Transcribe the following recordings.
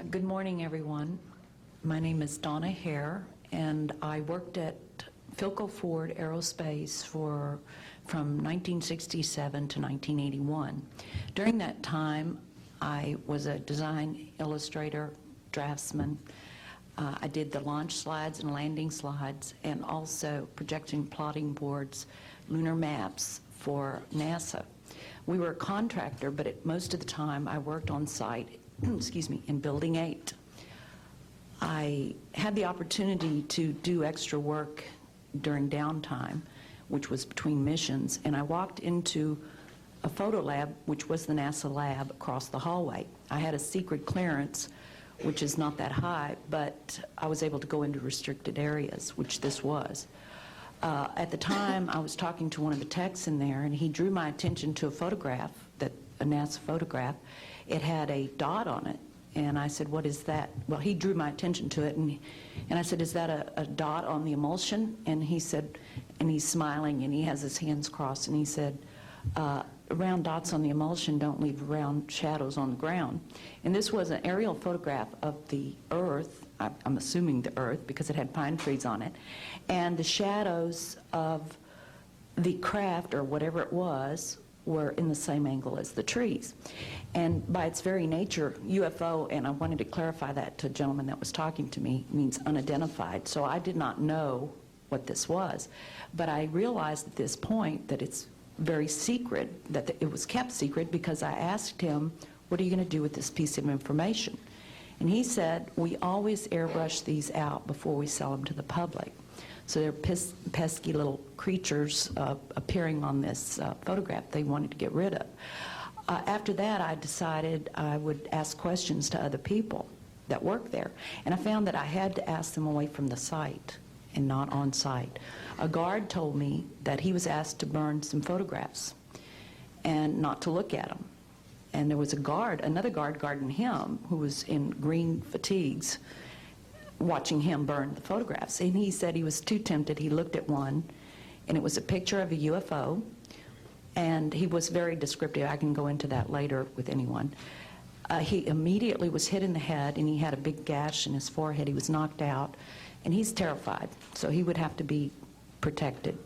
Good morning, everyone. My name is Donna Hare, and I worked at Philco Ford Aerospace from 1967 to 1981. During that time, I was a design illustrator, draftsman. I did the launch slides and landing slides, and also projection plotting boards, lunar maps for NASA. We were a contractor, but most of the time I worked on site excuse me, in Building 8. I had the opportunity to do extra work during downtime, which was between missions, and I walked into a photo lab, which was the NASA lab across the hallway. I had a secret clearance, which is not that high, but I was able to go into restricted areas, which this was. At the time, I was talking to one of the techs in there, and he drew my attention to a photograph, a NASA photograph. It had a dot on it, and I said, "What is that?" Well, he drew my attention to it, and I said, "Is that a dot on the emulsion?" And he said, and he's smiling, and he has his hands crossed, and he said, "Round dots on the emulsion don't leave round shadows on the ground." And this was an aerial photograph of the Earth, I'm assuming the Earth, because it had pine trees on it, and the shadows of the craft, or whatever it was, were in the same angle as the trees. And by its very nature, UFO, and I wanted to clarify that to a gentleman that was talking to me, means unidentified. So I did not know what this was. But I realized at this point that it's very secret, that it was kept secret, because I asked him, "What are you going to do with this piece of information?" And he said, "We always airbrush these out before we sell them to the public." So they're pesky little creatures appearing on this photograph they wanted to get rid of. After that, I decided I would ask questions to other people that work there. And I found that I had to ask them away from the site and not on site. A guard told me that he was asked to burn some photographs and not to look at them. And there was another guard guarding him, who was in green fatigues, watching him burn the photographs. And he said he was too tempted. He looked at one, and it was a picture of a UFO, and he was very descriptive. I can go into that later with anyone. He immediately was hit in the head, and he had a big gash in his forehead. He was knocked out, and he's terrified, so he would have to be protected.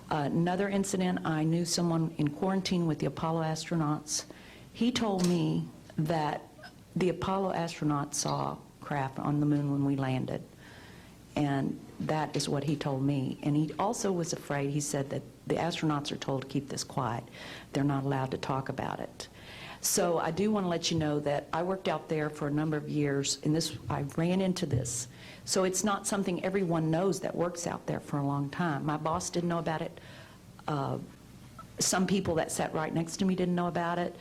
Another incident, I knew someone in quarantine with the Apollo astronauts. He told me that the Apollo astronauts saw craft on the moon when we landed, and that is what he told me. And he also was afraid. He said that the astronauts are told to keep this quiet. They're not allowed to talk about it. So I do want to let you know that I worked out there for a number of years, and I ran into this. So it's not something everyone knows that works out there for a long time. My boss didn't know about it. Some people that sat right next to me didn't know about it.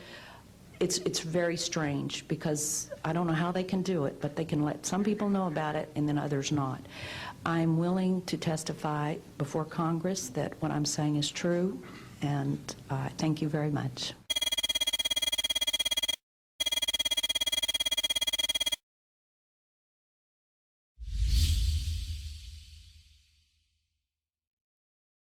It's very strange, because I don't know how they can do it, but they can let some people know about it and then others not. I'm willing to testify before Congress that what I'm saying is true, and thank you very much.